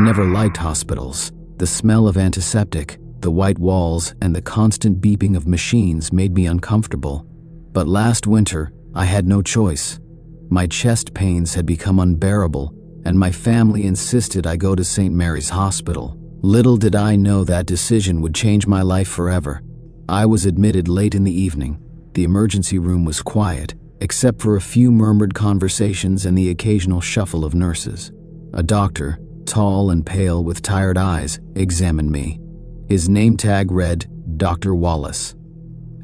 never liked hospitals. The smell of antiseptic, the white walls, and the constant beeping of machines made me uncomfortable. But last winter, I had no choice. My chest pains had become unbearable, and my family insisted I go to St. Mary's Hospital. Little did I know that decision would change my life forever. I was admitted late in the evening. The emergency room was quiet, except for a few murmured conversations and the occasional shuffle of nurses. A doctor, tall and pale with tired eyes, examined me. His name tag read, Dr. Wallace.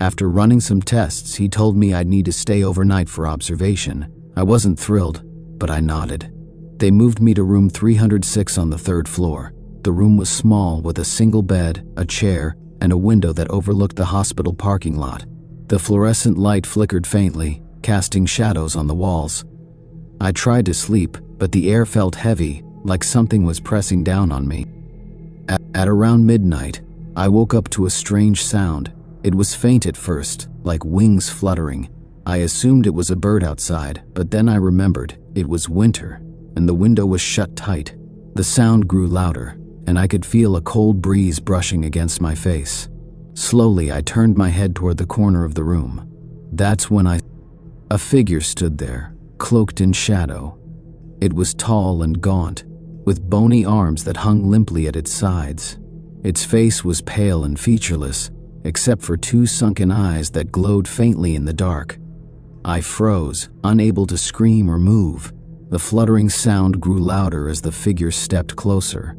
After running some tests, he told me I'd need to stay overnight for observation. I wasn't thrilled, but I nodded. They moved me to room 306 on the 3rd floor. The room was small, with a single bed, a chair, and a window that overlooked the hospital parking lot. The fluorescent light flickered faintly, casting shadows on the walls. I tried to sleep, but the air felt heavy, like something was pressing down on me. At around midnight, I woke up to a strange sound. It was faint at first, like wings fluttering. I assumed it was a bird outside, but then I remembered it was winter, and the window was shut tight. The sound grew louder, and I could feel a cold breeze brushing against my face. Slowly, I turned my head toward the corner of the room. That's when a figure stood there, cloaked in shadow. It was tall and gaunt, with bony arms that hung limply at its sides. Its face was pale and featureless, except for 2 sunken eyes that glowed faintly in the dark. I froze, unable to scream or move. The fluttering sound grew louder as the figure stepped closer.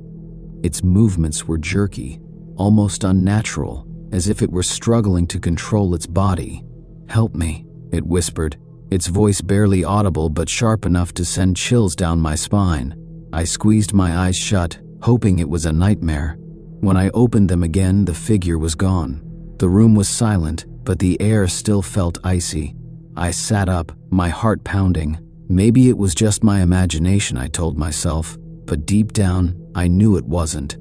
Its movements were jerky, almost unnatural, as if it were struggling to control its body. "Help me," it whispered, its voice barely audible but sharp enough to send chills down my spine. I squeezed my eyes shut, hoping it was a nightmare. When I opened them again, the figure was gone. The room was silent, but the air still felt icy. I sat up, my heart pounding. Maybe it was just my imagination, I told myself, but deep down, I knew it wasn't.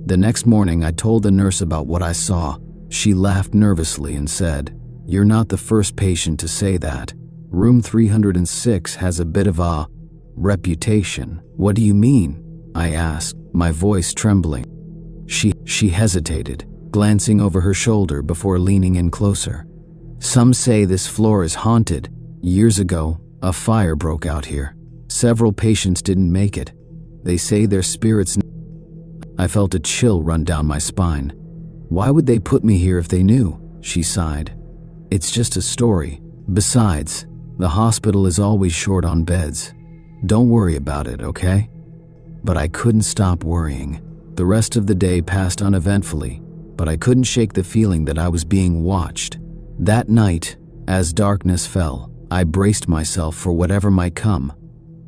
The next morning, I told the nurse about what I saw. She laughed nervously and said, "You're not the first patient to say that. Room 306 has a bit of a reputation." "What do you mean?" I asked, my voice trembling. She hesitated, glancing over her shoulder before leaning in closer. "Some say this floor is haunted. Years ago, a fire broke out here. Several patients didn't make it. They say their spirits..." I felt a chill run down my spine. "Why would they put me here if they knew?" she sighed. "It's just a story. Besides, the hospital is always short on beds. Don't worry about it, okay?" But I couldn't stop worrying. The rest of the day passed uneventfully, but I couldn't shake the feeling that I was being watched. That night, as darkness fell, I braced myself for whatever might come.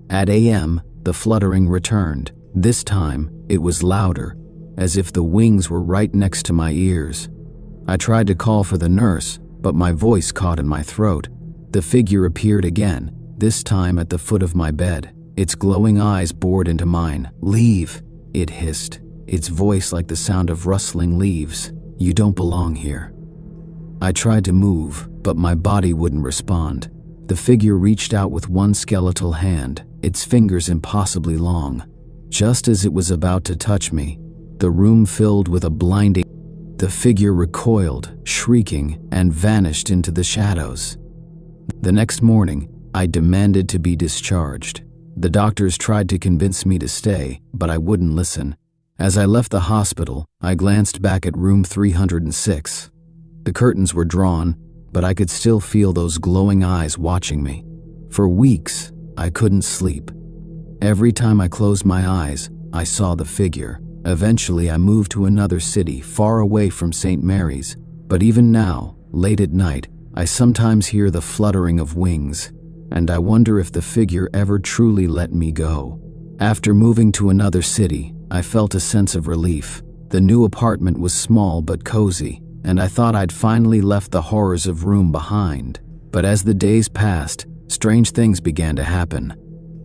At a.m., the fluttering returned. This time, it was louder, as if the wings were right next to my ears. I tried to call for the nurse, but my voice caught in my throat. The figure appeared again, this time at the foot of my bed. Its glowing eyes bored into mine. "Leave," it hissed, its voice like the sound of rustling leaves. "You don't belong here." I tried to move, but my body wouldn't respond. The figure reached out with one skeletal hand, its fingers impossibly long. Just as it was about to touch me, the room filled with a blinding... The figure recoiled, shrieking, and vanished into the shadows. The next morning, I demanded to be discharged. The doctors tried to convince me to stay, but I wouldn't listen. As I left the hospital, I glanced back at room 306. The curtains were drawn, but I could still feel those glowing eyes watching me. For weeks, I couldn't sleep. Every time I closed my eyes, I saw the figure. Eventually, I moved to another city far away from St. Mary's, but even now, late at night, I sometimes hear the fluttering of wings, and I wonder if the figure ever truly let me go. After moving to another city, I felt a sense of relief. The new apartment was small but cozy, and I thought I'd finally left the horrors of room behind. But as the days passed, strange things began to happen.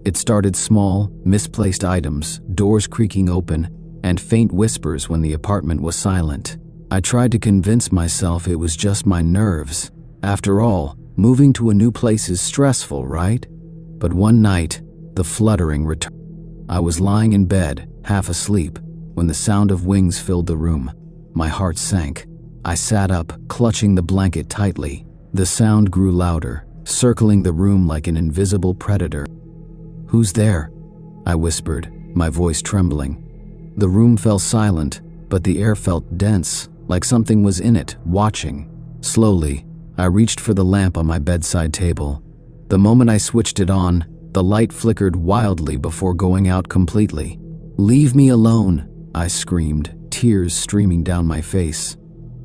It started small, misplaced items, doors creaking open, and faint whispers when the apartment was silent. I tried to convince myself it was just my nerves. After all, moving to a new place is stressful, right? But one night, the fluttering returned. I was lying in bed, half asleep, when the sound of wings filled the room. My heart sank. I sat up, clutching the blanket tightly. The sound grew louder, circling the room like an invisible predator. "Who's there?" I whispered, my voice trembling. The room fell silent, but the air felt dense, like something was in it, watching. Slowly, I reached for the lamp on my bedside table. The moment I switched it on, the light flickered wildly before going out completely. "Leave me alone," I screamed, tears streaming down my face.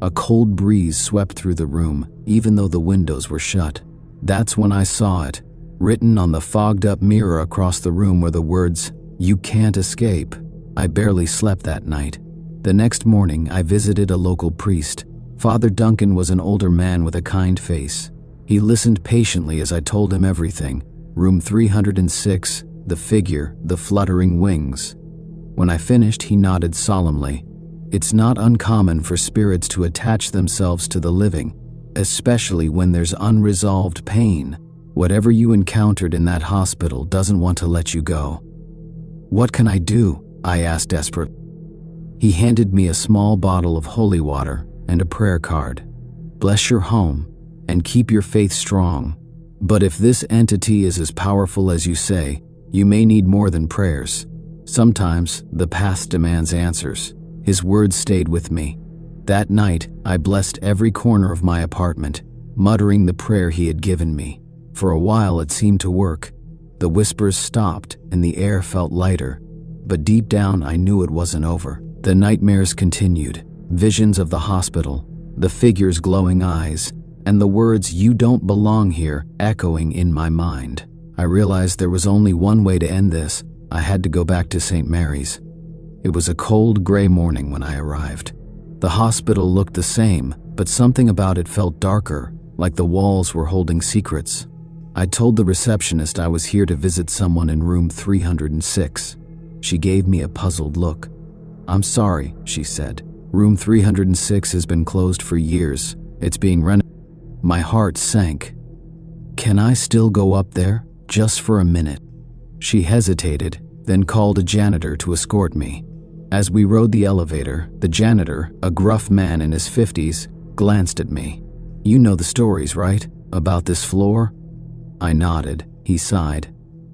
A cold breeze swept through the room, even though the windows were shut. That's when I saw it. Written on the fogged-up mirror across the room were the words, "You can't escape." I barely slept that night. The next morning, I visited a local priest. Father Duncan was an older man with a kind face. He listened patiently as I told him everything. Room 306, the figure, the fluttering wings. When I finished, he nodded solemnly. It's not uncommon for spirits to attach themselves to the living, especially when there's unresolved pain. Whatever you encountered in that hospital doesn't want to let you go. "What can I do?" I asked desperately. He handed me a small bottle of holy water and a prayer card. "Bless your home and keep your faith strong. But if this entity is as powerful as you say, you may need more than prayers. Sometimes the past demands answers." His words stayed with me. That night, I blessed every corner of my apartment, muttering the prayer he had given me. For a while it seemed to work. The whispers stopped and the air felt lighter. But deep down I knew it wasn't over. The nightmares continued. Visions of the hospital, the figure's glowing eyes, and the words "You don't belong here" echoing in my mind. I realized there was only one way to end this. I had to go back to St. Mary's. It was a cold, gray morning when I arrived. The hospital looked the same, but something about it felt darker, like the walls were holding secrets. I told the receptionist I was here to visit someone in room 306. She gave me a puzzled look. "I'm sorry," she said. "Room 306 has been closed for years. It's being renovated." My heart sank. "Can I still go up there? Just for a minute?" She hesitated, then called a janitor to escort me. As we rode the elevator, the janitor, a gruff man in his 50s, glanced at me. "You know the stories, right? About this floor?" I nodded. He sighed.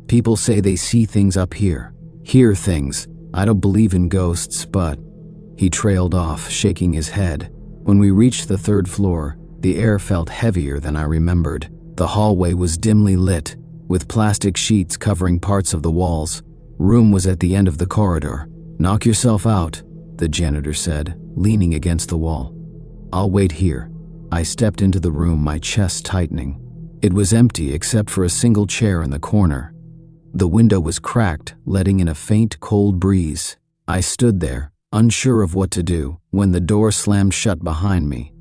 "People say they see things up here. Hear things. I don't believe in ghosts, but..." He trailed off, shaking his head. When we reached the 3rd floor, the air felt heavier than I remembered. The hallway was dimly lit, with plastic sheets covering parts of the walls. Room was at the end of the corridor. "Knock yourself out," the janitor said, leaning against the wall. "I'll wait here." I stepped into the room, my chest tightening. It was empty except for a single chair in the corner. The window was cracked, letting in a faint, cold breeze. I stood there, unsure of what to do, when the door slammed shut behind me.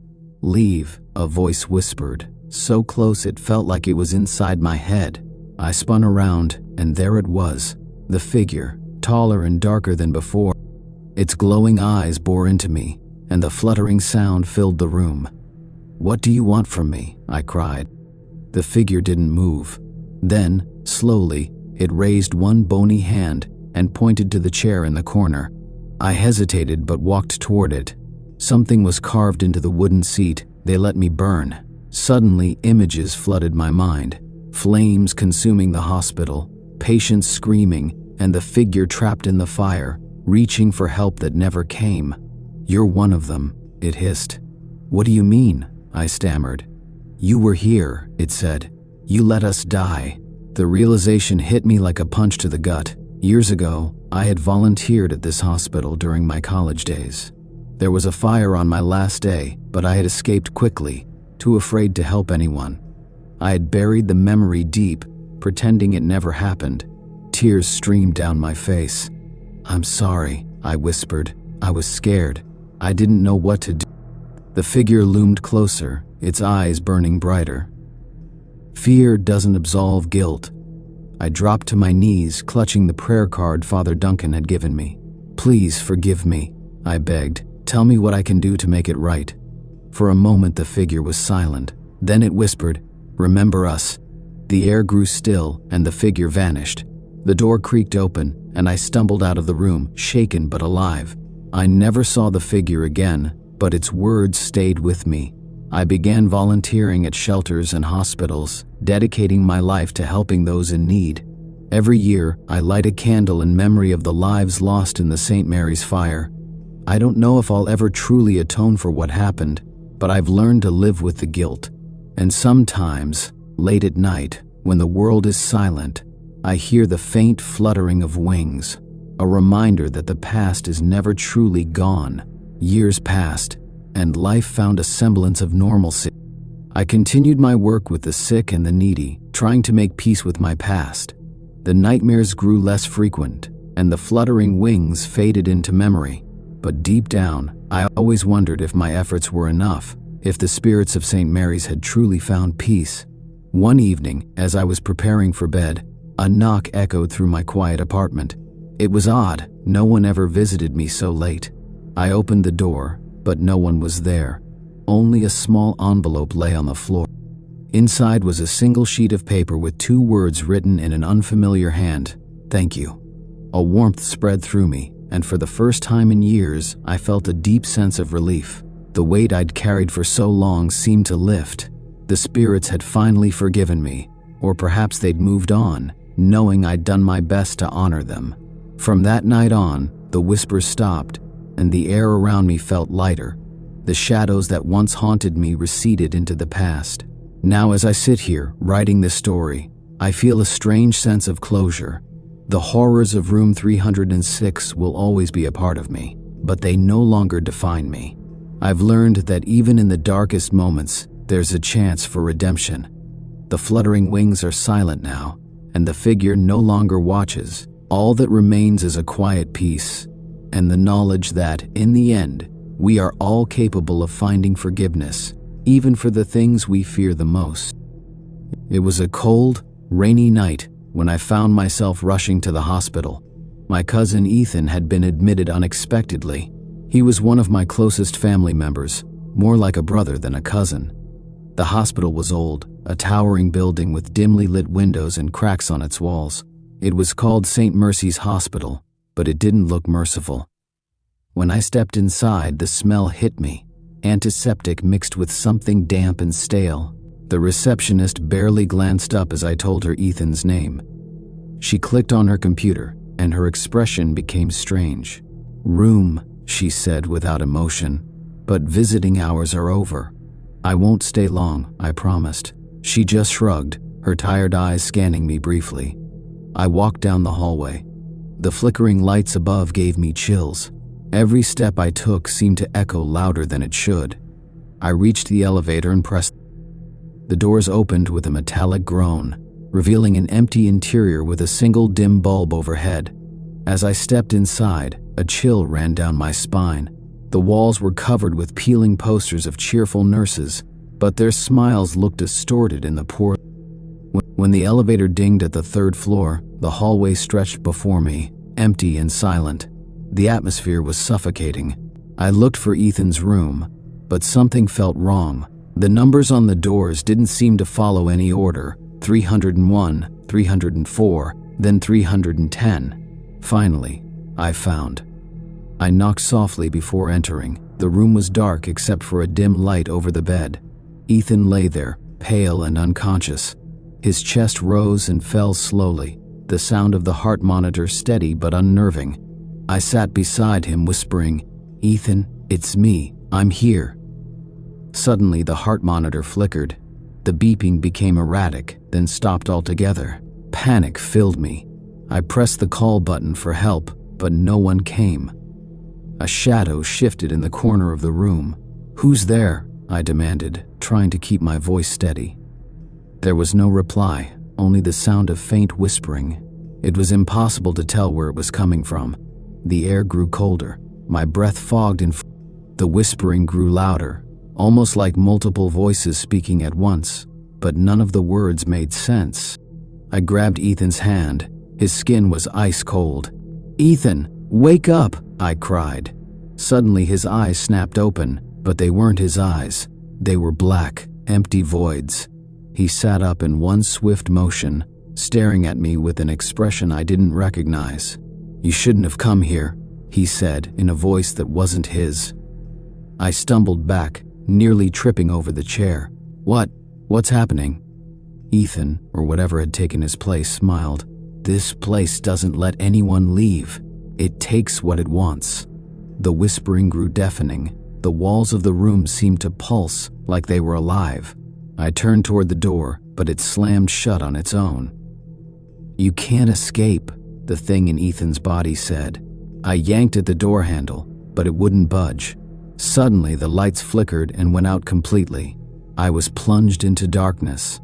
"Leave," a voice whispered, so close it felt like it was inside my head. I spun around, and there it was, the figure, taller and darker than before. Its glowing eyes bore into me, and the fluttering sound filled the room. "What do you want from me?" I cried. The figure didn't move. Then, slowly, it raised one bony hand and pointed to the chair in the corner. I hesitated but walked toward it. Something was carved into the wooden seat. They let me burn. Suddenly, images flooded my mind. Flames consuming the hospital, patients screaming, and the figure trapped in the fire, reaching for help that never came. "You're one of them," it hissed. "What do you mean?" I stammered. "You were here," it said. "You let us die." The realization hit me like a punch to the gut. Years ago, I had volunteered at this hospital during my college days. There was a fire on my last day, but I had escaped quickly, too afraid to help anyone. I had buried the memory deep, pretending it never happened. Tears streamed down my face. "I'm sorry," I whispered. I was scared. I didn't know what to do. The figure loomed closer, its eyes burning brighter. "Fear doesn't absolve guilt." I dropped to my knees, clutching the prayer card Father Duncan had given me. "Please forgive me," I begged. "Tell me what I can do to make it right." For a moment the figure was silent. Then it whispered, "Remember us." The air grew still and the figure vanished. The door creaked open, and I stumbled out of the room, shaken but alive. I never saw the figure again, but its words stayed with me. I began volunteering at shelters and hospitals, dedicating my life to helping those in need. Every year, I light a candle in memory of the lives lost in the St. Mary's fire. I don't know if I'll ever truly atone for what happened, but I've learned to live with the guilt. And sometimes, late at night, when the world is silent, I hear the faint fluttering of wings, a reminder that the past is never truly gone. Years passed, and life found a semblance of normalcy. I continued my work with the sick and the needy, trying to make peace with my past. The nightmares grew less frequent, and the fluttering wings faded into memory. But deep down, I always wondered if my efforts were enough, if the spirits of St. Mary's had truly found peace. One evening, as I was preparing for bed, a knock echoed through my quiet apartment. It was odd, no one ever visited me so late. I opened the door, but no one was there. Only a small envelope lay on the floor. Inside was a single sheet of paper with 2 words written in an unfamiliar hand: "Thank you." A warmth spread through me, and for the first time in years, I felt a deep sense of relief. The weight I'd carried for so long seemed to lift. The spirits had finally forgiven me, or perhaps they'd moved on, knowing I'd done my best to honor them. From that night on, the whispers stopped, and the air around me felt lighter. The shadows that once haunted me receded into the past. Now as I sit here, writing this story, I feel a strange sense of closure. The horrors of room 306 will always be a part of me, but they no longer define me. I've learned that even in the darkest moments, there's a chance for redemption. The fluttering wings are silent now, and the figure no longer watches. All that remains is a quiet peace, and the knowledge that, in the end, we are all capable of finding forgiveness, even for the things we fear the most. It was a cold, rainy night when I found myself rushing to the hospital. My cousin Ethan had been admitted unexpectedly. He was one of my closest family members, more like a brother than a cousin. The hospital was old, a towering building with dimly lit windows and cracks on its walls. It was called St. Mercy's Hospital, but it didn't look merciful. When I stepped inside, the smell hit me, antiseptic mixed with something damp and stale. The receptionist barely glanced up as I told her Ethan's name. She clicked on her computer, and her expression became strange. "Room," she said without emotion, "but visiting hours are over." "I won't stay long," I promised. She just shrugged, her tired eyes scanning me briefly. I walked down the hallway. The flickering lights above gave me chills. Every step I took seemed to echo louder than it should. I reached the elevator and pressed. The doors opened with a metallic groan, revealing an empty interior with a single dim bulb overhead. As I stepped inside, a chill ran down my spine. The walls were covered with peeling posters of cheerful nurses, but their smiles looked distorted in the poor. When the elevator dinged at the 3rd floor, the hallway stretched before me, empty and silent. The atmosphere was suffocating. I looked for Ethan's room, but something felt wrong. The numbers on the doors didn't seem to follow any order. 301, 304, then 310. Finally, I found. I knocked softly before entering. The room was dark except for a dim light over the bed. Ethan lay there, pale and unconscious. His chest rose and fell slowly, the sound of the heart monitor steady but unnerving. I sat beside him, whispering, "Ethan, it's me. I'm here." Suddenly, the heart monitor flickered. The beeping became erratic, then stopped altogether. Panic filled me. I pressed the call button for help, but no one came. A shadow shifted in the corner of the room. "Who's there?" I demanded, trying to keep my voice steady. There was no reply, only the sound of faint whispering. It was impossible to tell where it was coming from. The air grew colder. My breath fogged and the whispering grew louder, almost like multiple voices speaking at once, but none of the words made sense. I grabbed Ethan's hand. His skin was ice cold. "Ethan, wake up!" I cried. Suddenly his eyes snapped open, but they weren't his eyes. They were black, empty voids. He sat up in one swift motion, staring at me with an expression I didn't recognize. "You shouldn't have come here," he said in a voice that wasn't his. I stumbled back, nearly tripping over the chair. What's happening?" Ethan, or whatever had taken his place, smiled. "This place doesn't let anyone leave. It takes what it wants." The whispering grew deafening. The walls of the room seemed to pulse like they were alive. I turned toward the door, but it slammed shut on its own. "You can't escape," the thing in Ethan's body said. I yanked at the door handle, but it wouldn't budge. Suddenly, the lights flickered and went out completely. I was plunged into darkness.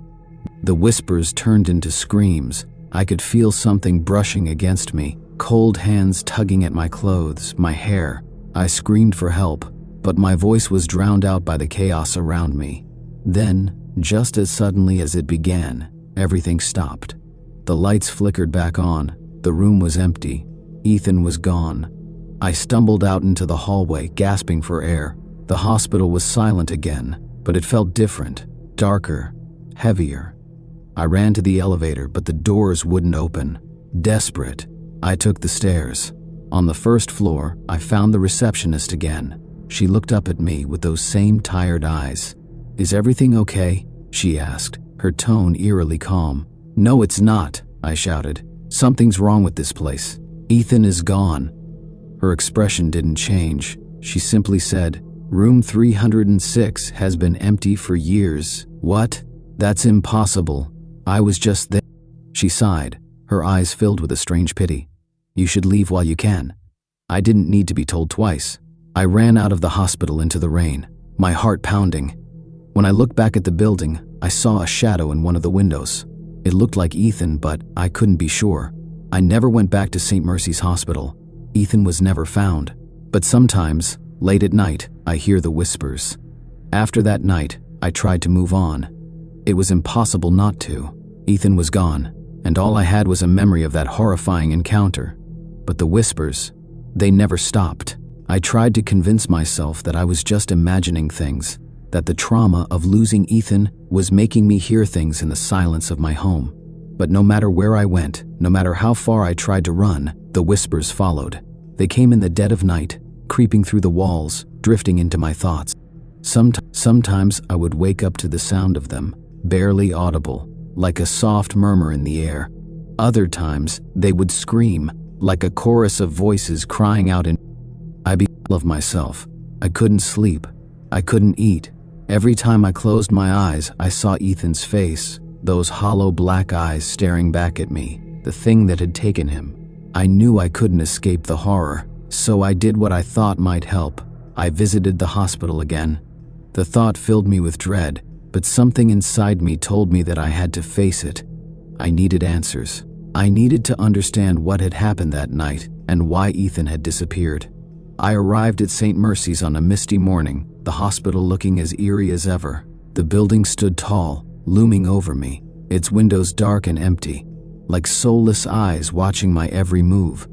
The whispers turned into screams. I could feel something brushing against me, cold hands tugging at my clothes, my hair. I screamed for help, but my voice was drowned out by the chaos around me. Then, just as suddenly as it began, everything stopped. The lights flickered back on. The room was empty. Ethan was gone. I stumbled out into the hallway, gasping for air. The hospital was silent again, but it felt different, darker, heavier. I ran to the elevator, but the doors wouldn't open. Desperate, I took the stairs. On the first floor, I found the receptionist again. She looked up at me with those same tired eyes. "Is everything okay?" she asked, her tone eerily calm. "No, it's not," I shouted. "Something's wrong with this place. Ethan is gone." Her expression didn't change. She simply said, "Room 306 has been empty for years." "What? That's impossible. I was just there." She sighed, her eyes filled with a strange pity. "You should leave while you can." I didn't need to be told twice. I ran out of the hospital into the rain, my heart pounding. When I looked back at the building, I saw a shadow in one of the windows. It looked like Ethan, but I couldn't be sure. I never went back to St. Mercy's Hospital. Ethan was never found. But sometimes, late at night, I hear the whispers. After that night, I tried to move on. It was impossible not to. Ethan was gone, and all I had was a memory of that horrifying encounter. But the whispers, they never stopped. I tried to convince myself that I was just imagining things, that the trauma of losing Ethan was making me hear things in the silence of my home. But no matter where I went, no matter how far I tried to run, the whispers followed. They came in the dead of night, creeping through the walls, drifting into my thoughts. Sometimes I would wake up to the sound of them, barely audible, like a soft murmur in the air. Other times, they would scream, like a chorus of voices crying out in. I became full of myself. I couldn't sleep. I couldn't eat. Every time I closed my eyes, I saw Ethan's face, those hollow black eyes staring back at me, the thing that had taken him. I knew I couldn't escape the horror, so I did what I thought might help. I visited the hospital again. The thought filled me with dread, but something inside me told me that I had to face it. I needed answers. I needed to understand what had happened that night and why Ethan had disappeared. I arrived at St. Mercy's on a misty morning, the hospital looking as eerie as ever. The building stood tall, looming over me, its windows dark and empty, like soulless eyes watching my every move.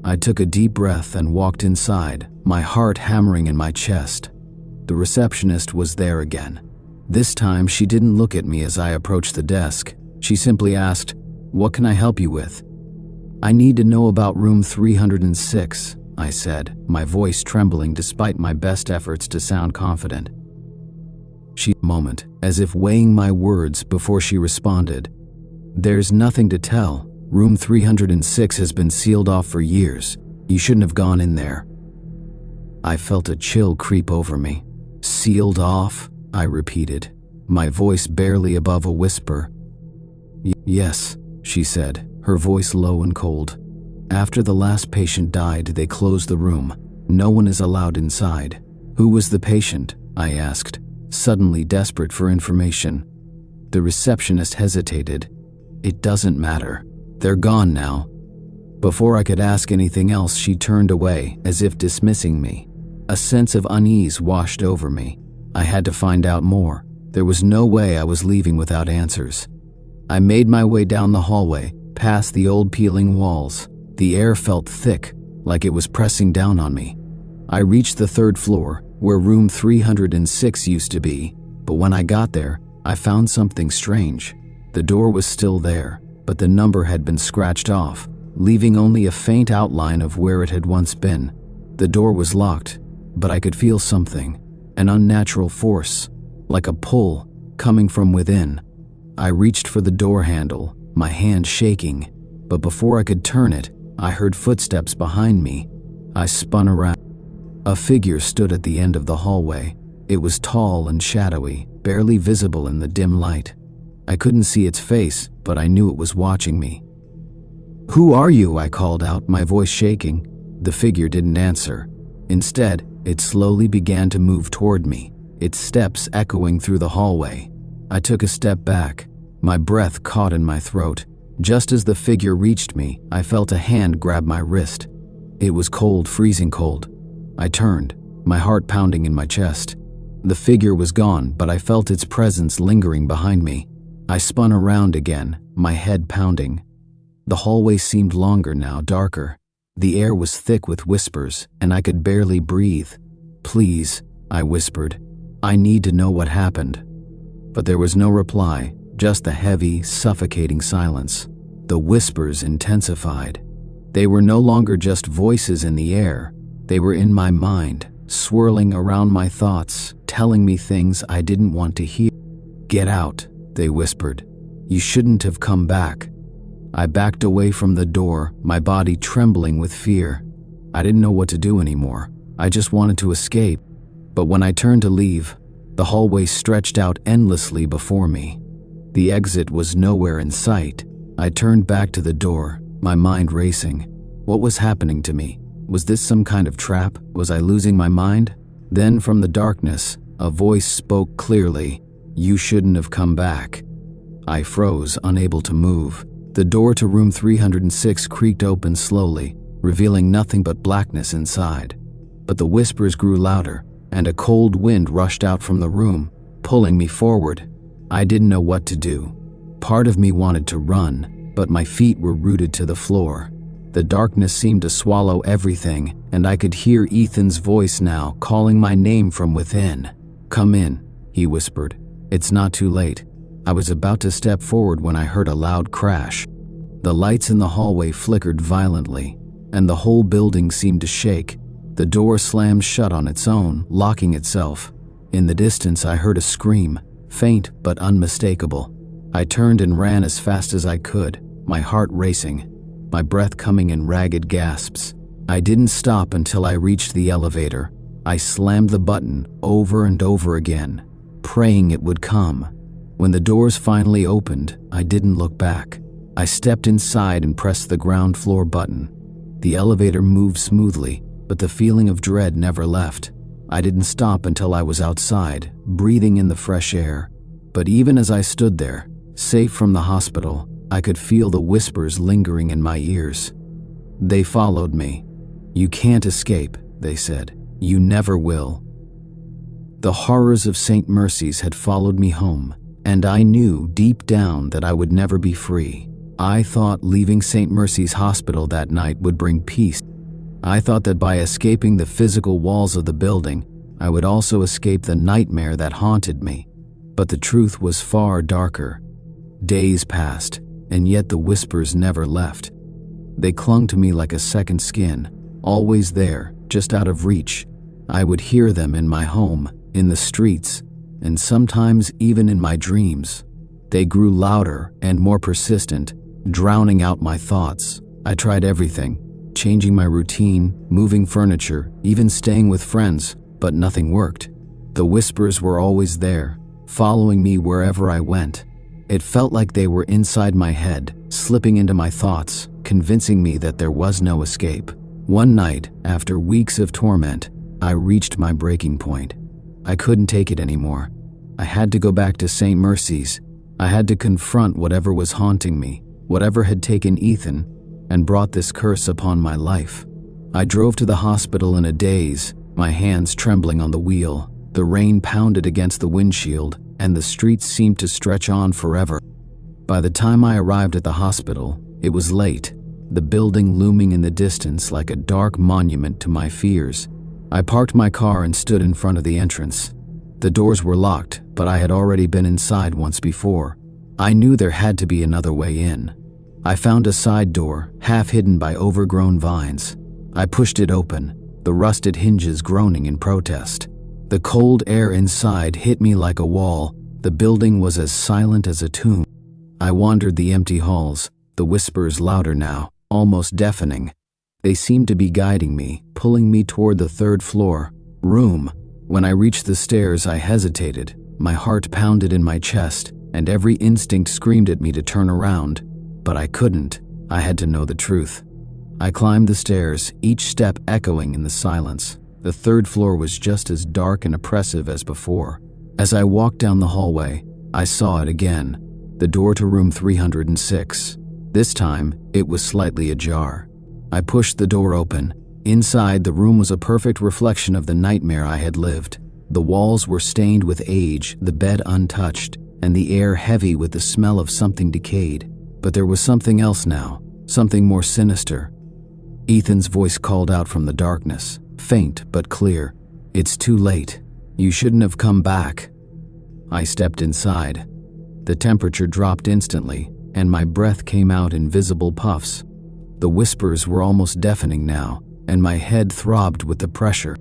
I took a deep breath and walked inside, my heart hammering in my chest. The receptionist was there again. This time she didn't look at me as I approached the desk. She simply asked, "What can I help you with?" "I need to know about room 306, I said, my voice trembling despite my best efforts to sound confident. She took a moment, as if weighing my words before she responded. "There's nothing to tell. Room 306 has been sealed off for years. You shouldn't have gone in there." I felt a chill creep over me. "Sealed off?" I repeated, my voice barely above a whisper. "Yes," she said, her voice low and cold. "After the last patient died, they closed the room. No one is allowed inside." "Who was the patient?" I asked, suddenly desperate for information. The receptionist hesitated. "It doesn't matter. They're gone now." Before I could ask anything else, she turned away, as if dismissing me. A sense of unease washed over me. I had to find out more. There was no way I was leaving without answers. I made my way down the hallway, past the old peeling walls. The air felt thick, like it was pressing down on me. I reached the third floor, where room 306 used to be, but when I got there, I found something strange. The door was still there, but the number had been scratched off, leaving only a faint outline of where it had once been. The door was locked, but I could feel something, an unnatural force, like a pull, coming from within. I reached for the door handle, my hand shaking, but before I could turn it, I heard footsteps behind me. I spun around. A figure stood at the end of the hallway. It was tall and shadowy, barely visible in the dim light. I couldn't see its face, but I knew it was watching me. "Who are you?" I called out, my voice shaking. The figure didn't answer. Instead, it slowly began to move toward me, its steps echoing through the hallway. I took a step back, my breath caught in my throat. Just as the figure reached me, I felt a hand grab my wrist. It was cold, freezing cold. I turned, my heart pounding in my chest. The figure was gone, but I felt its presence lingering behind me. I spun around again, my head pounding. The hallway seemed longer now, darker. The air was thick with whispers, and I could barely breathe. "Please," I whispered. "I need to know what happened." But there was no reply, just a heavy, suffocating silence. The whispers intensified. They were no longer just voices in the air. They were in my mind, swirling around my thoughts, telling me things I didn't want to hear. "Get out," they whispered. "You shouldn't have come back." I backed away from the door, my body trembling with fear. I didn't know what to do anymore. I just wanted to escape. But when I turned to leave, the hallway stretched out endlessly before me. The exit was nowhere in sight. I turned back to the door, my mind racing. What was happening to me? Was this some kind of trap? Was I losing my mind? Then from the darkness, a voice spoke clearly. "You shouldn't have come back." I froze, unable to move. The door to room 306 creaked open slowly, revealing nothing but blackness inside. But the whispers grew louder, and a cold wind rushed out from the room, pulling me forward. I didn't know what to do. Part of me wanted to run, but my feet were rooted to the floor. The darkness seemed to swallow everything, and I could hear Ethan's voice now, calling my name from within. "Come in," he whispered. "It's not too late." I was about to step forward when I heard a loud crash. The lights in the hallway flickered violently, and the whole building seemed to shake. The door slammed shut on its own, locking itself. In the distance, I heard a scream, faint but unmistakable. I turned and ran as fast as I could, my heart racing, my breath coming in ragged gasps. I didn't stop until I reached the elevator. I slammed the button over and over again, praying it would come. When the doors finally opened, I didn't look back. I stepped inside and pressed the ground floor button. The elevator moved smoothly, but the feeling of dread never left. I didn't stop until I was outside, breathing in the fresh air. But even as I stood there, safe from the hospital, I could feel the whispers lingering in my ears. They followed me. "You can't escape," they said. "You never will." The horrors of St. Mercy's had followed me home, and I knew deep down that I would never be free. I thought leaving St. Mercy's Hospital that night would bring peace. I thought that by escaping the physical walls of the building, I would also escape the nightmare that haunted me. But the truth was far darker. Days passed, and yet the whispers never left. They clung to me like a second skin, always there, just out of reach. I would hear them in my home, in the streets, and sometimes even in my dreams. They grew louder and more persistent, drowning out my thoughts. I tried everything, changing my routine, moving furniture, even staying with friends, but nothing worked. The whispers were always there, following me wherever I went. It felt like they were inside my head, slipping into my thoughts, convincing me that there was no escape. One night, after weeks of torment, I reached my breaking point. I couldn't take it anymore. I had to go back to St. Mercy's. I had to confront whatever was haunting me, whatever had taken Ethan and brought this curse upon my life. I drove to the hospital in a daze, my hands trembling on the wheel. The rain pounded against the windshield, and the streets seemed to stretch on forever. By the time I arrived at the hospital, it was late, the building looming in the distance like a dark monument to my fears. I parked my car and stood in front of the entrance. The doors were locked, but I had already been inside once before. I knew there had to be another way in. I found a side door, half hidden by overgrown vines. I pushed it open, the rusted hinges groaning in protest. The cold air inside hit me like a wall. The building was as silent as a tomb. I wandered the empty halls, the whispers louder now, almost deafening. They seemed to be guiding me, pulling me toward the third floor room. When I reached the stairs, I hesitated. My heart pounded in my chest, and every instinct screamed at me to turn around. But I couldn't. I had to know the truth. I climbed the stairs, each step echoing in the silence. The third floor was just as dark and oppressive as before. As I walked down the hallway, I saw it again. The door to room 306. This time, it was slightly ajar. I pushed the door open. Inside, the room was a perfect reflection of the nightmare I had lived. The walls were stained with age, the bed untouched, and the air heavy with the smell of something decayed. But there was something else now, something more sinister. Ethan's voice called out from the darkness, faint but clear. "It's too late. You shouldn't have come back." I stepped inside. The temperature dropped instantly, and my breath came out in visible puffs. The whispers were almost deafening now, and my head throbbed with the pressure.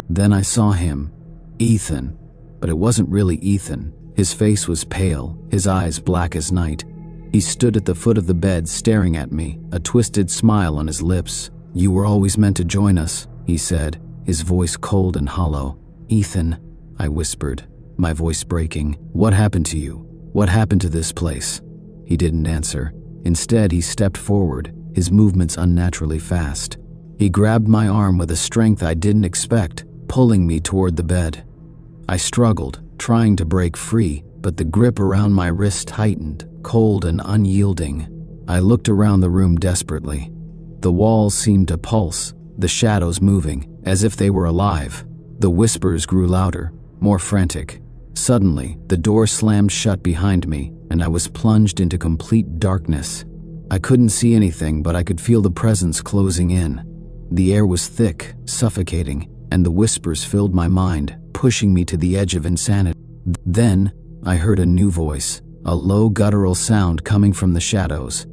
Then I saw him, Ethan. But it wasn't really Ethan. His face was pale, his eyes black as night. He stood at the foot of the bed staring at me, a twisted smile on his lips. "You were always meant to join us," he said, his voice cold and hollow. "Ethan," I whispered, my voice breaking. "What happened to you? What happened to this place?" He didn't answer. Instead, he stepped forward, his movements unnaturally fast. He grabbed my arm with a strength I didn't expect, pulling me toward the bed. I struggled, trying to break free, but the grip around my wrist tightened, cold and unyielding. I looked around the room desperately. The walls seemed to pulse, the shadows moving, as if they were alive. The whispers grew louder, more frantic. Suddenly, the door slammed shut behind me, and I was plunged into complete darkness. I couldn't see anything, but I could feel the presence closing in. The air was thick, suffocating, and the whispers filled my mind, pushing me to the edge of insanity. Then, I heard a new voice, a low guttural sound coming from the shadows.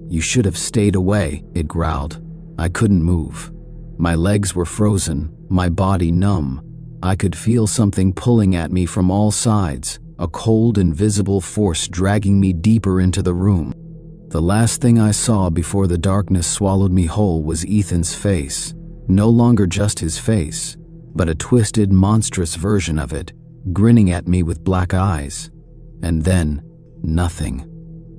"You should have stayed away," it growled. I couldn't move. My legs were frozen, my body numb. I could feel something pulling at me from all sides, a cold, invisible force dragging me deeper into the room. The last thing I saw before the darkness swallowed me whole was Ethan's face. No longer just his face, but a twisted, monstrous version of it, grinning at me with black eyes. And then, nothing.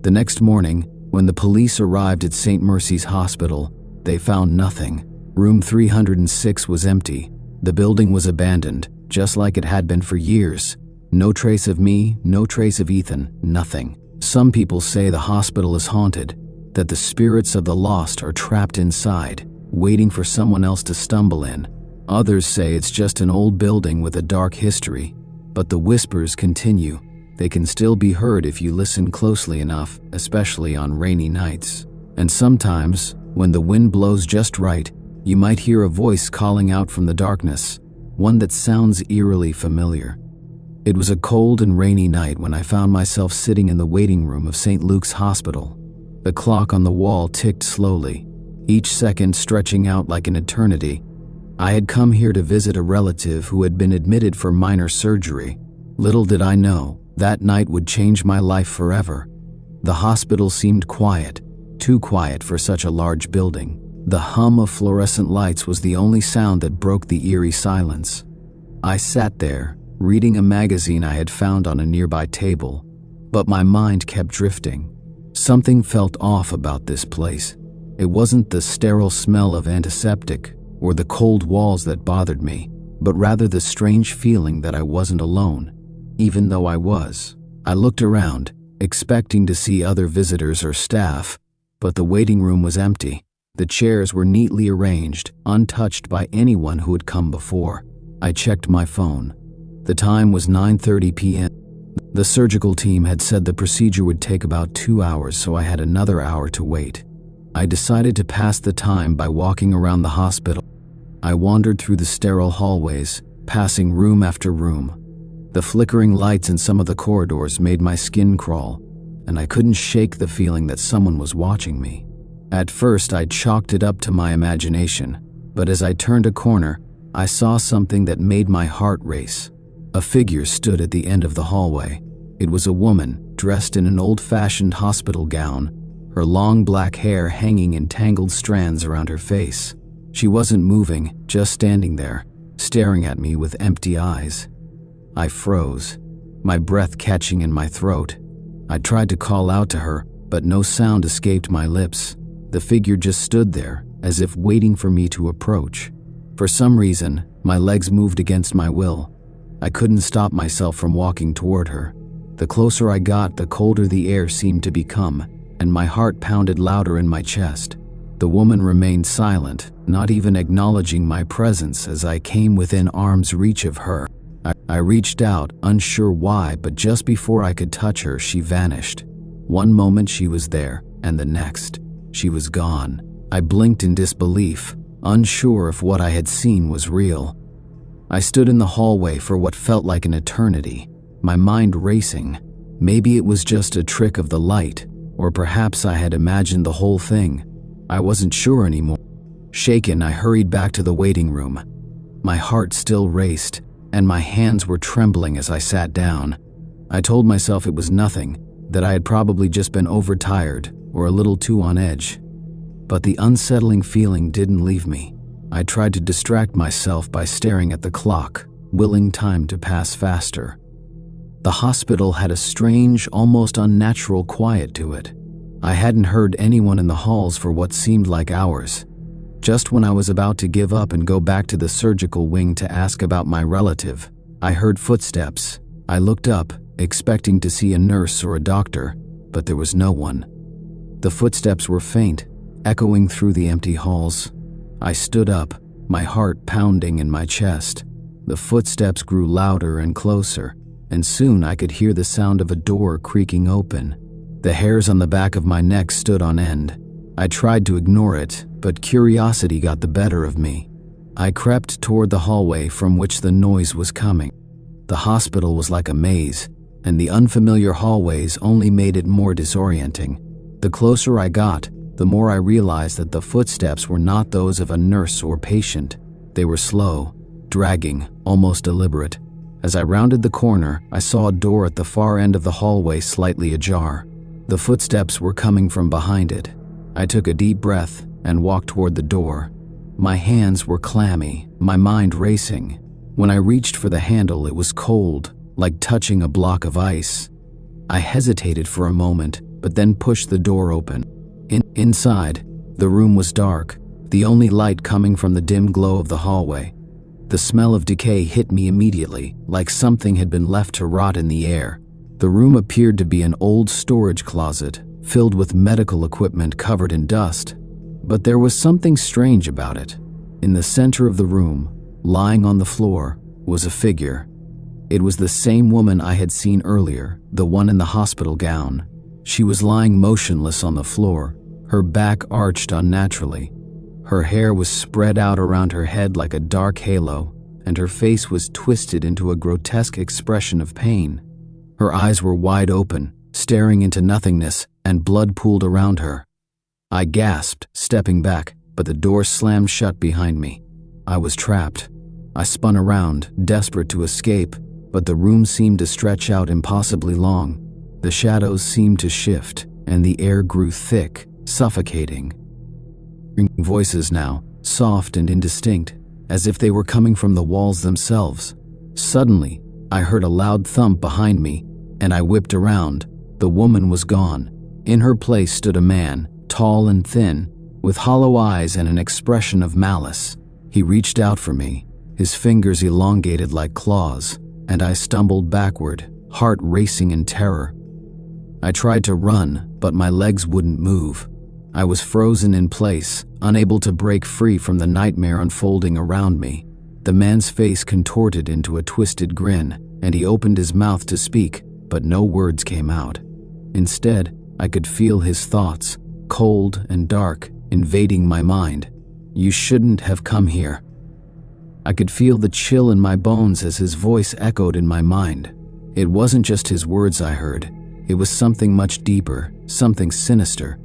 The next morning, when the police arrived at St. Mercy's Hospital, they found nothing. Room 306 was empty. The building was abandoned, just like it had been for years. No trace of me, no trace of Ethan, nothing. Some people say the hospital is haunted, that the spirits of the lost are trapped inside, waiting for someone else to stumble in. Others say it's just an old building with a dark history. But the whispers continue. They can still be heard if you listen closely enough, especially on rainy nights. And sometimes, when the wind blows just right, you might hear a voice calling out from the darkness, one that sounds eerily familiar. It was a cold and rainy night when I found myself sitting in the waiting room of St. Luke's Hospital. The clock on the wall ticked slowly, each second stretching out like an eternity. I had come here to visit a relative who had been admitted for minor surgery. Little did I know, that night would change my life forever. The hospital seemed quiet, too quiet for such a large building. The hum of fluorescent lights was the only sound that broke the eerie silence. I sat there, reading a magazine I had found on a nearby table, but my mind kept drifting. Something felt off about this place. It wasn't the sterile smell of antiseptic or the cold walls that bothered me, but rather the strange feeling that I wasn't alone, even though I was. I looked around, expecting to see other visitors or staff, but the waiting room was empty. The chairs were neatly arranged, untouched by anyone who had come before. I checked my phone. The time was 9:30 p.m. The surgical team had said the procedure would take about 2 hours, so I had another hour to wait. I decided to pass the time by walking around the hospital. I wandered through the sterile hallways, passing room after room. The flickering lights in some of the corridors made my skin crawl. and I couldn't shake the feeling that someone was watching me. At first, I chalked it up to my imagination, but as I turned a corner, I saw something that made my heart race. A figure stood at the end of the hallway. It was a woman, dressed in an old-fashioned hospital gown, her long black hair hanging in tangled strands around her face. She wasn't moving, just standing there, staring at me with empty eyes. I froze, my breath catching in my throat. I tried to call out to her, but no sound escaped my lips. The figure just stood there, as if waiting for me to approach. For some reason, my legs moved against my will. I couldn't stop myself from walking toward her. The closer I got, the colder the air seemed to become, and my heart pounded louder in my chest. The woman remained silent, not even acknowledging my presence as I came within arm's reach of her. I reached out, unsure why, but just before I could touch her, she vanished. One moment she was there, and the next, she was gone. I blinked in disbelief, unsure if what I had seen was real. I stood in the hallway for what felt like an eternity, my mind racing. Maybe it was just a trick of the light, or perhaps I had imagined the whole thing. I wasn't sure anymore. Shaken, I hurried back to the waiting room. My heart still raced, and my hands were trembling as I sat down. I told myself it was nothing, that I had probably just been overtired or a little too on edge. But the unsettling feeling didn't leave me. I tried to distract myself by staring at the clock, willing time to pass faster. The hospital had a strange, almost unnatural quiet to it. I hadn't heard anyone in the halls for what seemed like hours. Just when I was about to give up and go back to the surgical wing to ask about my relative, I heard footsteps. I looked up, expecting to see a nurse or a doctor, but there was no one. The footsteps were faint, echoing through the empty halls. I stood up, my heart pounding in my chest. The footsteps grew louder and closer, and soon I could hear the sound of a door creaking open. The hairs on the back of my neck stood on end. I tried to ignore it, but curiosity got the better of me. I crept toward the hallway from which the noise was coming. The hospital was like a maze, and the unfamiliar hallways only made it more disorienting. The closer I got, the more I realized that the footsteps were not those of a nurse or patient. They were slow, dragging, almost deliberate. As I rounded the corner, I saw a door at the far end of the hallway slightly ajar. The footsteps were coming from behind it. I took a deep breath and walked toward the door. My hands were clammy, my mind racing. When I reached for the handle, it was cold, like touching a block of ice. I hesitated for a moment, but then pushed the door open. Inside, the room was dark, the only light coming from the dim glow of the hallway. The smell of decay hit me immediately, like something had been left to rot in the air. The room appeared to be an old storage closet, filled with medical equipment covered in dust. But there was something strange about it. In the center of the room, lying on the floor, was a figure. It was the same woman I had seen earlier, the one in the hospital gown. She was lying motionless on the floor, her back arched unnaturally. Her hair was spread out around her head like a dark halo, and her face was twisted into a grotesque expression of pain. Her eyes were wide open, staring into nothingness, and blood pooled around her. I gasped, stepping back, but the door slammed shut behind me. I was trapped. I spun around, desperate to escape, but the room seemed to stretch out impossibly long. The shadows seemed to shift, and the air grew thick, suffocating. Voices now, soft and indistinct, as if they were coming from the walls themselves. Suddenly, I heard a loud thump behind me, and I whipped around. The woman was gone. In her place stood a man, tall and thin, with hollow eyes and an expression of malice. He reached out for me, his fingers elongated like claws, and I stumbled backward, heart racing in terror. I tried to run, but my legs wouldn't move. I was frozen in place, unable to break free from the nightmare unfolding around me. The man's face contorted into a twisted grin, and he opened his mouth to speak, but no words came out. Instead, I could feel his thoughts, cold and dark, invading my mind. "You shouldn't have come here." I could feel the chill in my bones as his voice echoed in my mind. It wasn't just his words I heard. It was something much deeper, something sinister.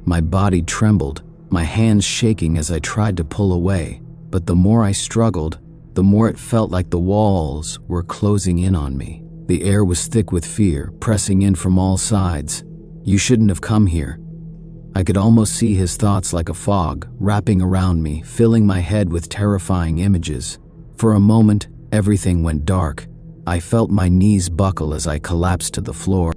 My body trembled, my hands shaking as I tried to pull away, but the more I struggled, the more it felt like the walls were closing in on me. The air was thick with fear, pressing in from all sides. "You shouldn't have come here." I could almost see his thoughts like a fog, wrapping around me, filling my head with terrifying images. For a moment, everything went dark. I felt my knees buckle as I collapsed to the floor.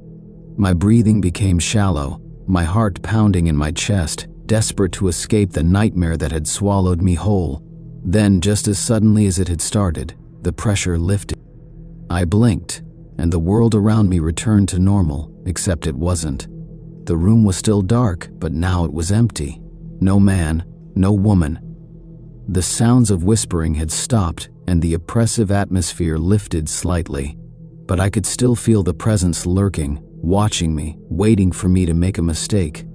My breathing became shallow, my heart pounding in my chest, desperate to escape the nightmare that had swallowed me whole. Then, just as suddenly as it had started, the pressure lifted. I blinked, and the world around me returned to normal, except it wasn't. The room was still dark, but now it was empty. No man, no woman. The sounds of whispering had stopped, and the oppressive atmosphere lifted slightly. But I could still feel the presence lurking, watching me, waiting for me to make a mistake.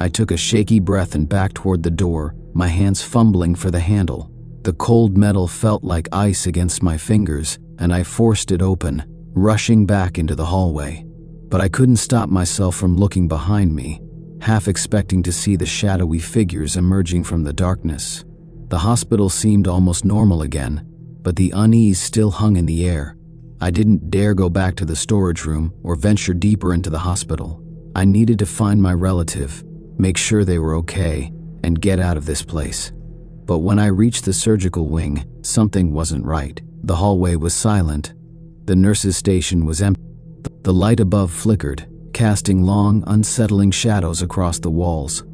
I took a shaky breath and backed toward the door, my hands fumbling for the handle. The cold metal felt like ice against my fingers, and I forced it open, rushing back into the hallway. But I couldn't stop myself from looking behind me, half expecting to see the shadowy figures emerging from the darkness. The hospital seemed almost normal again, but the unease still hung in the air. I didn't dare go back to the storage room or venture deeper into the hospital. I needed to find my relative, make sure they were okay, and get out of this place. But when I reached the surgical wing, something wasn't right. The hallway was silent. The nurse's station was empty. The light above flickered, casting long, unsettling shadows across the walls.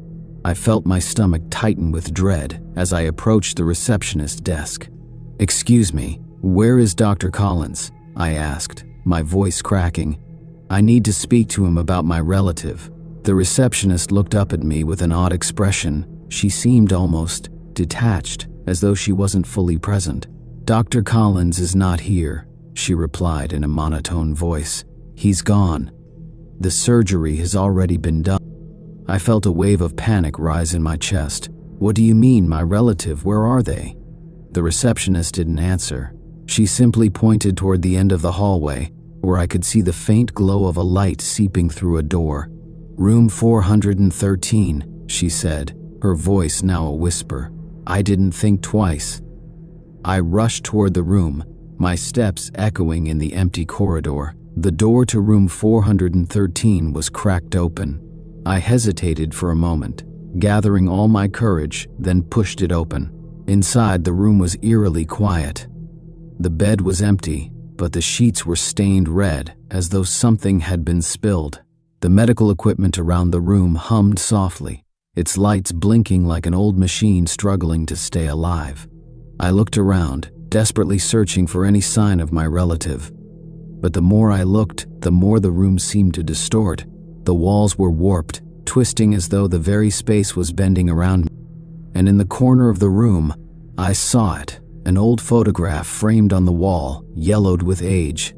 I felt my stomach tighten with dread as I approached the receptionist's desk. "Excuse me, where is Dr. Collins?" I asked, my voice cracking. "I need to speak to him about my relative." The receptionist looked up at me with an odd expression. She seemed almost detached, as though she wasn't fully present. "Dr. Collins is not here," she replied in a monotone voice. "He's gone. The surgery has already been done." I felt a wave of panic rise in my chest. "What do you mean, my relative? Where are they?" The receptionist didn't answer. She simply pointed toward the end of the hallway, where I could see the faint glow of a light seeping through a door. "Room 413, she said, her voice now a whisper. I didn't think twice. I rushed toward the room, my steps echoing in the empty corridor. The door to room 413 was cracked open. I hesitated for a moment, gathering all my courage, then pushed it open. Inside, the room was eerily quiet. The bed was empty, but the sheets were stained red, as though something had been spilled. The medical equipment around the room hummed softly, its lights blinking like an old machine struggling to stay alive. I looked around, desperately searching for any sign of my relative. But the more I looked, the more the room seemed to distort. The walls were warped, twisting as though the very space was bending around me. And in the corner of the room, I saw it, an old photograph framed on the wall, yellowed with age.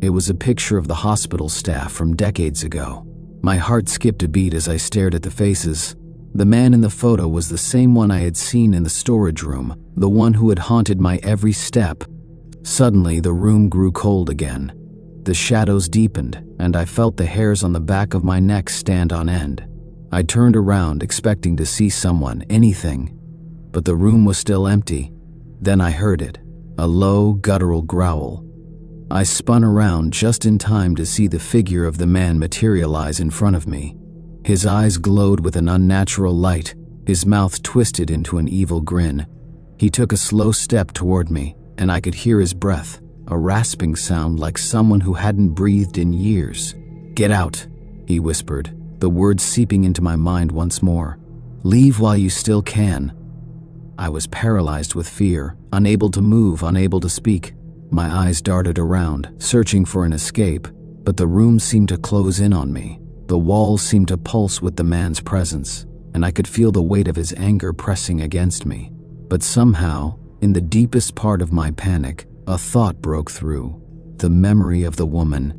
It was a picture of the hospital staff from decades ago. My heart skipped a beat as I stared at the faces. The man in the photo was the same one I had seen in the storage room, the one who had haunted my every step. Suddenly, the room grew cold again. The shadows deepened, and I felt the hairs on the back of my neck stand on end. I turned around, expecting to see someone, anything. But the room was still empty. Then I heard it, a low, guttural growl. I spun around just in time to see the figure of the man materialize in front of me. His eyes glowed with an unnatural light, his mouth twisted into an evil grin. He took a slow step toward me, and I could hear his breath, a rasping sound like someone who hadn't breathed in years. "Get out," he whispered, the words seeping into my mind once more. "Leave while you still can." I was paralyzed with fear, unable to move, unable to speak. My eyes darted around, searching for an escape, but the room seemed to close in on me. The walls seemed to pulse with the man's presence, and I could feel the weight of his anger pressing against me. But somehow, in the deepest part of my panic, a thought broke through. The memory of the woman.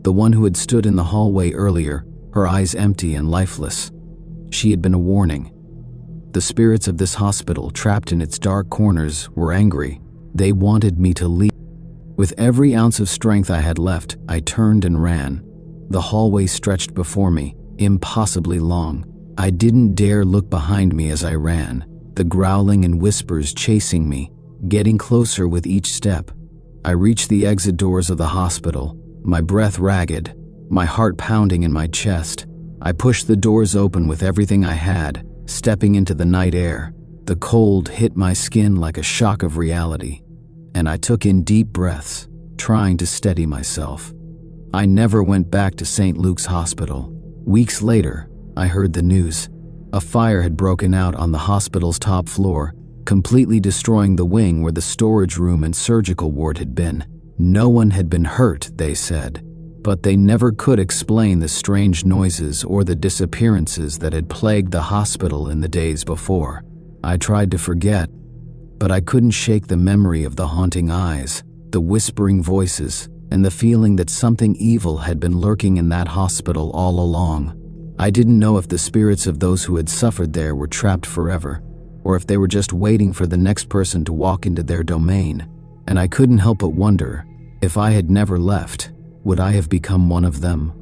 The one who had stood in the hallway earlier, her eyes empty and lifeless. She had been a warning. The spirits of this hospital, trapped in its dark corners, were angry. They wanted me to leave. With every ounce of strength I had left, I turned and ran. The hallway stretched before me, impossibly long. I didn't dare look behind me as I ran, the growling and whispers chasing me, getting closer with each step. I reached the exit doors of the hospital, my breath ragged, my heart pounding in my chest. I pushed the doors open with everything I had, stepping into the night air. The cold hit my skin like a shock of reality, and I took in deep breaths, trying to steady myself. I never went back to St. Luke's Hospital. Weeks later, I heard the news. A fire had broken out on the hospital's top floor, completely destroying the wing where the storage room and surgical ward had been. No one had been hurt, they said, but they never could explain the strange noises or the disappearances that had plagued the hospital in the days before. I tried to forget, but I couldn't shake the memory of the haunting eyes, the whispering voices, and the feeling that something evil had been lurking in that hospital all along. I didn't know if the spirits of those who had suffered there were trapped forever, or if they were just waiting for the next person to walk into their domain, and I couldn't help but wonder, if I had never left, would I have become one of them?